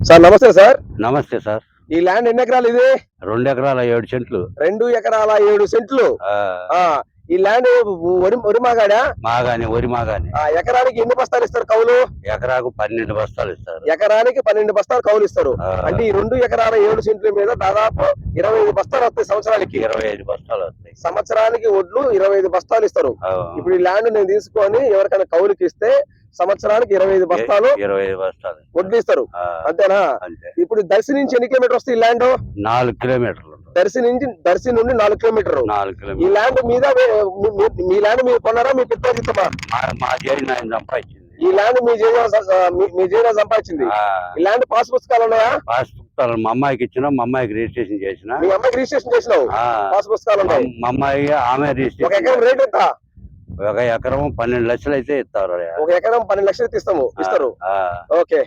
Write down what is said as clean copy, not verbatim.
Sir నమస్తే sir. నమస్తే sir. ఈ ల్యాండ్ ఎన్ని ఎకరాలు ఇది? 2 ఎకరాల 7 సెంట్లు. 2 ఎకరాల 7 సెంట్లు. ఈ ల్యాండ్ వరి మాగాడా? మాగాని, వరి మాగాని. ఎకరానికి ఎన్ని బస్తాలు ఇస్తారు కౌలు? ఎకరాకు 12 బస్తాలు ఇస్తారు. ఎకరానికి 12 బస్తాలు కౌలు ఇస్తారు. అంటే ఈ 2 ఎకరాల 7 సెంట్ల మీద దాదాపు 25 బస్తాలు వస్తాయి సంవత్సరానికి. 25 బస్తాలు వస్తాయి సంవత్సరానికి. వడ్లు 25 బస్తాలు ఇస్తారు. ఇప్పుడు ఈ ల్యాండ్ నేను తీసుకొని ఎవరికైనా కౌలుకి ఇస్తే సంవత్సరానికి 25 బస్తాలు 25 బస్తాలు వడ్లు ఇస్తారు. అంతేనా? అంతే. ఇప్పుడు దర్శి నుంచి ఎన్ని కిలోమీటర్ వస్తుంది ఈ ల్యాండ్? 4 కిలోమీటర్లు. దర్శి నుండి 4 కిలోమీటర్. 4 ఈ కిలోమీటర్లు. ల్యాండ్ మీద మీ ల్యాండ్ మీరు కొన్నారా? మీ పిత్తాజిత్తమా? మా జైలు ఆయన సంపాదించింది. ఈ ల్యాండ్ మీ జైనా సంపాదించింది. ఈ ల్యాండ్ పాస్ పుస్తకాలు ఉన్నాయా? పాస్ పుస్తకాలు మా అమ్మాయికి ఇచ్చినా, మా అమ్మాయికి రిజిస్ట్రేషన్ చేసిన. మీ అమ్మాయికి రిజిస్ట్రేషన్ చేసినావు? పాస్ పుస్తకాలు ఉన్నాయి. మా అమ్మాయి ఆమె ఒక రిజిస్ట్రేషన్. ఎకరం రేట్ ఎంత? ఒక ఎకరం 12 లక్షలు అయితే ఇస్తారు. ఒక ఎకరం 12 లక్షలు ఇస్తారు. ఓకే.